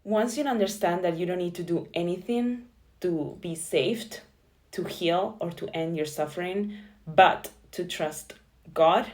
once you understand that you don't need to do anything to be saved, to heal, or to end your suffering, but to trust God,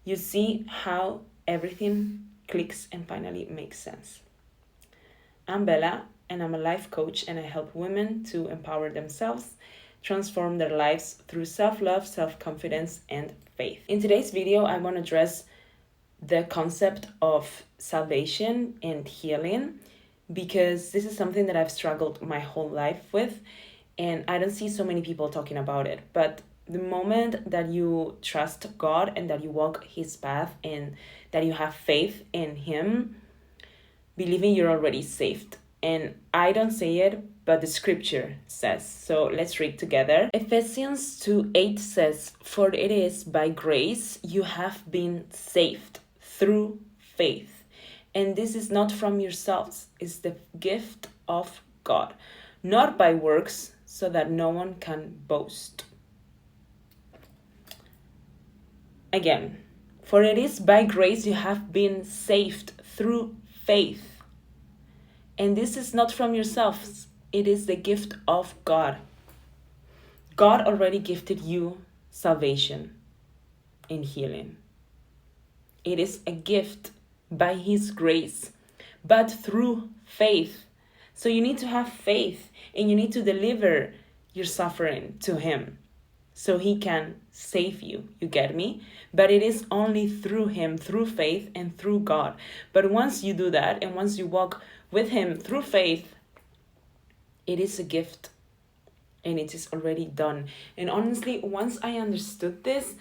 you see how everything clicks and finally makes sense. I'm Bella, and I'm a life coach, and I help women to empower themselves, transform their lives through self-love, self-confidence, and faith. In today's video, I want to address the concept of salvation and healing, because this is something that I've struggled my whole life with, and I don't see so many people talking about it. But the moment that you trust God and that you walk His path and that you have faith in Him, believing you're already saved. And I don't say it, but the scripture says. So let's read together. Ephesians 2:8 says, "For it is by grace you have been saved through faith. And this is not from yourselves, it's the gift of God, not by works, so that no one can boast." Again, for it is by grace you have been saved through faith. And this is not from yourselves, it is the gift of God. God already gifted you salvation and healing. It is a gift by His grace, but through faith. So you need to have faith, and you need to deliver your suffering to Him so He can save you. You get me? But it is only through Him, through faith and through God. But once you do that, and once you walk with Him through faith, it is a gift, and it is already done. And honestly, once I understood this,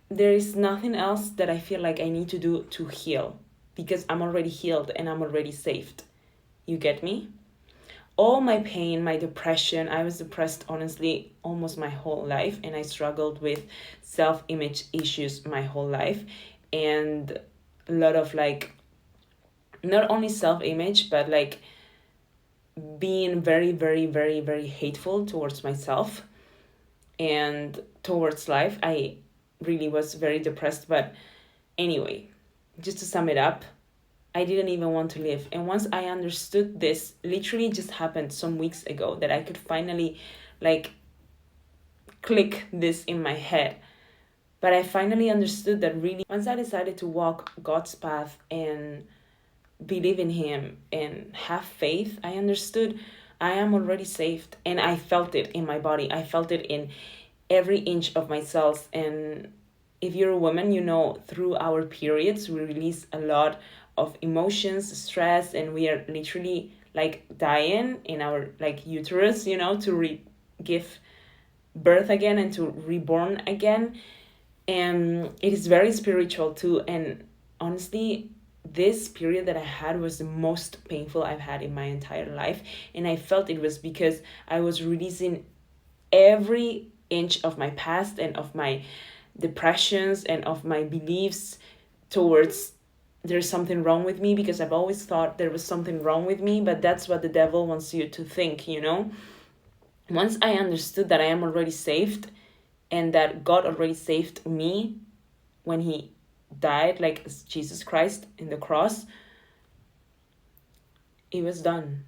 there is nothing else that I feel like I need to do to heal, because I'm already healed and I'm already saved. You get me? All my pain, my depression, I was depressed, honestly, almost my whole life, and I struggled with self-image issues my whole life, and a lot of not only self-image, but being very, very, very, very hateful towards myself and towards life. I really was very depressed. But anyway, just to sum it up, I didn't even want to live. And once I understood this, literally just happened some weeks ago, that I could finally click this in my head. But I finally understood that really, once I decided to walk God's path and believe in Him and have faith, I understood I am already saved. And I felt it in my body. I felt it in every inch of my cells. And if you're a woman, you know, through our periods, we release a lot of emotions, stress, and we are literally dying in our uterus, to give birth again and to reborn again. And it is very spiritual too. And honestly, this period that I had was the most painful I've had in my entire life. And I felt it was because I was releasing every inch of my past and of my depressions and of my beliefs towards there's something wrong with me, because I've always thought there was something wrong with me, but that's what the devil wants you to think, Once I understood that I am already saved and that God already saved me when He died, as Jesus Christ in the cross, it was done.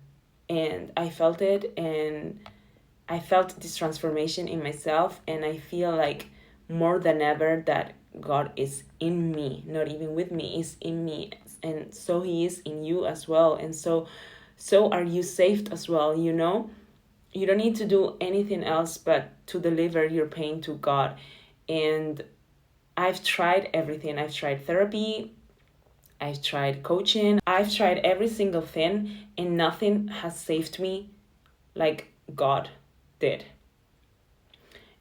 And I felt it, and I felt this transformation in myself, and I feel more than ever that God is in me, not even with me, is in me, and so He is in you as well. And so are you saved as well, You don't need to do anything else but to deliver your pain to God. And I've tried everything. I've tried therapy, I've tried coaching, I've tried every single thing, and nothing has saved me like God did.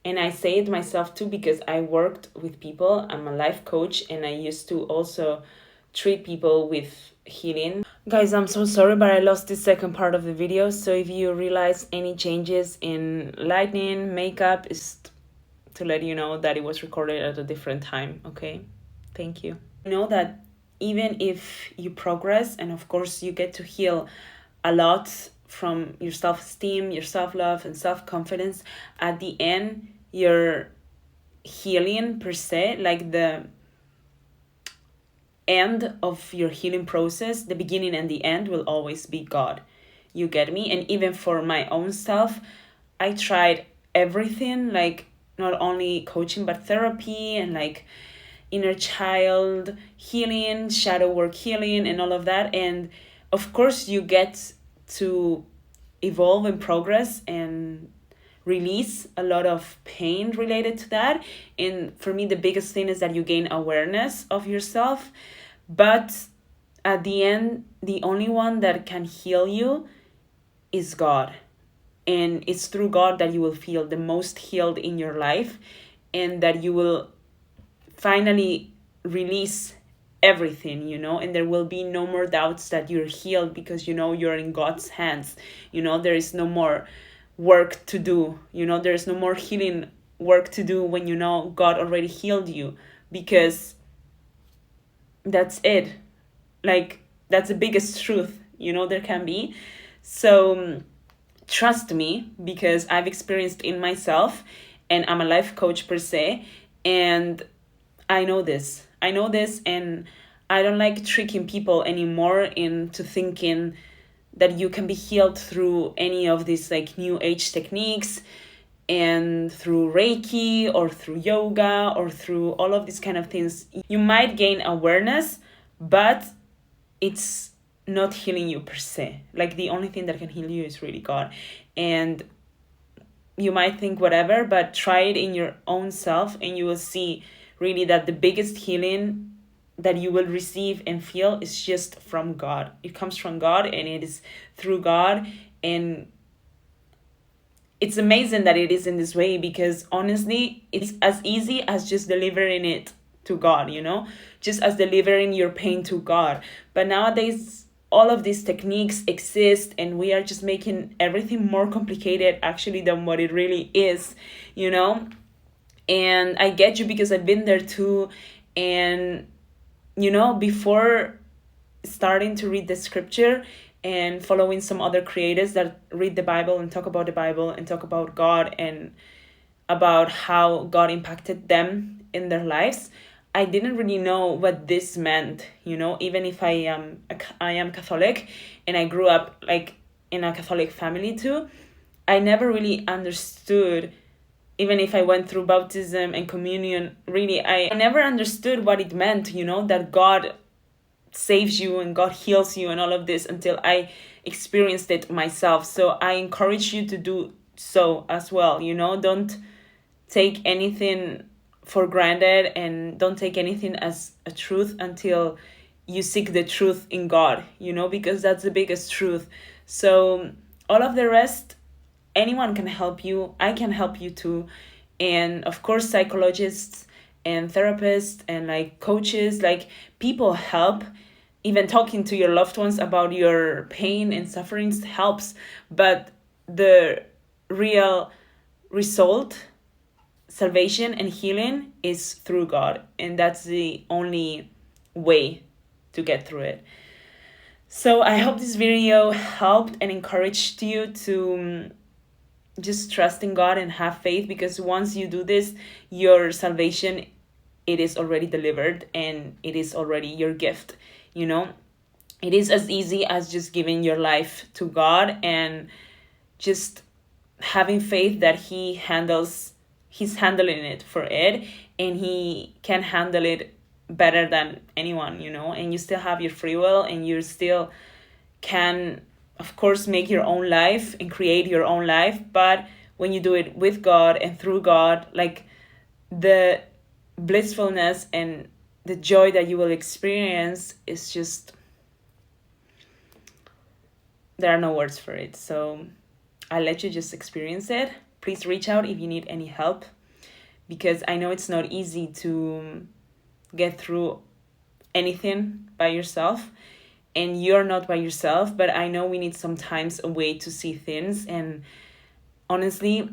And I say it myself too, because I worked with people. I'm a life coach, and I used to also treat people with healing. Guys, I'm so sorry, but I lost the second part of the video. So if you realize any changes in lighting, makeup, is to let you know that it was recorded at a different time, okay? Thank you. Know that even if you progress, and of course you get to heal a lot from your self-esteem, your self-love, and self-confidence, at the end, your healing per se, end of your healing process, the beginning and the end will always be God. You get me? And even for my own self, I tried everything, like not only coaching but therapy and like inner child healing, shadow work healing, and all of that. And of course, you get to evolve and progress and release a lot of pain related to that. And for me, the biggest thing is that you gain awareness of yourself. But at the end, the only one that can heal you is God. And it's through God that you will feel the most healed in your life, and that you will finally release everything, and there will be no more doubts that you're healed, because you're in God's hands. There is no more work to do. There is no more healing work to do when God already healed you, because that's it. Like, that's the biggest truth there can be. So trust me, because I've experienced in myself, and I'm a life coach per se, and I know this, and I don't like tricking people anymore into thinking that you can be healed through any of these like new age techniques, and through Reiki or through yoga or through all of these kind of things. You might gain awareness, but it's not healing you per se. Like, the only thing that can heal you is really God. And you might think whatever, but try it in your own self, and you will see really that the biggest healing that you will receive and feel is just from God. It comes from God, and it is through God. And it's amazing that it is in this way, because honestly, it's as easy as just delivering it to God, just as delivering your pain to God. But nowadays, all of these techniques exist, and we are just making everything more complicated actually than what it really is, And I get you, because I've been there too. And before starting to read the scripture and following some other creators that read the Bible and talk about the Bible and talk about God and about how God impacted them in their lives, I didn't really know what this meant, even if I am Catholic, and I grew up like in a Catholic family too. I never really understood, even if I went through baptism and communion, really, I never understood what it meant, that God saves you and God heals you and all of this, until I experienced it myself. So I encourage you to do so as well. Don't take anything for granted, and don't take anything as a truth until you seek the truth in God, because that's the biggest truth. So all of the rest, anyone can help you. I can help you too. And of course, psychologists and therapists and like coaches, like people help. Even talking to your loved ones about your pain and sufferings helps. But the real result, salvation and healing, is through God. And that's the only way to get through it. So I hope this video helped and encouraged you to just trust in God and have faith, because once you do this, your salvation, it is already delivered, and it is already your gift. It is as easy as just giving your life to God and just having faith that He's handling it for it, and He can handle it better than anyone, and you still have your free will, and you still can, of course, make your own life and create your own life. But when you do it with God and through God, like, the blissfulness and the joy that you will experience is just, there are no words for it. So I'll let you just experience it. Please reach out if you need any help, because I know it's not easy to get through anything by yourself, and you're not by yourself. But I know we need sometimes a way to see things. And honestly,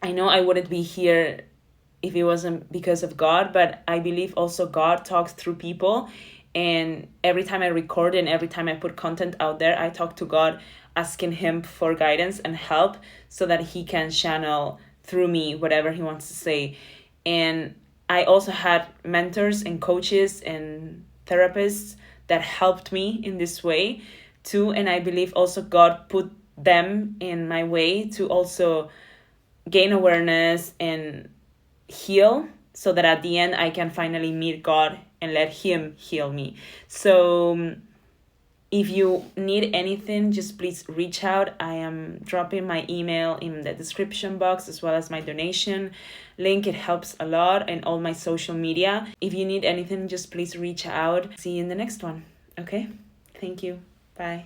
I know I wouldn't be here if it wasn't because of God, but I believe also God talks through people. And every time I record and every time I put content out there, I talk to God, asking Him for guidance and help, so that He can channel through me whatever He wants to say. And I also had mentors and coaches and therapists that helped me in this way too. And I believe also God put them in my way to also gain awareness and heal, so that at the end I can finally meet God and let Him heal me. So if you need anything, just please reach out. I am dropping my email in the description box, as well as my donation link. It helps a lot, and all my social media. If you need anything, just please reach out. See you in the next one. Okay? Thank you. Bye.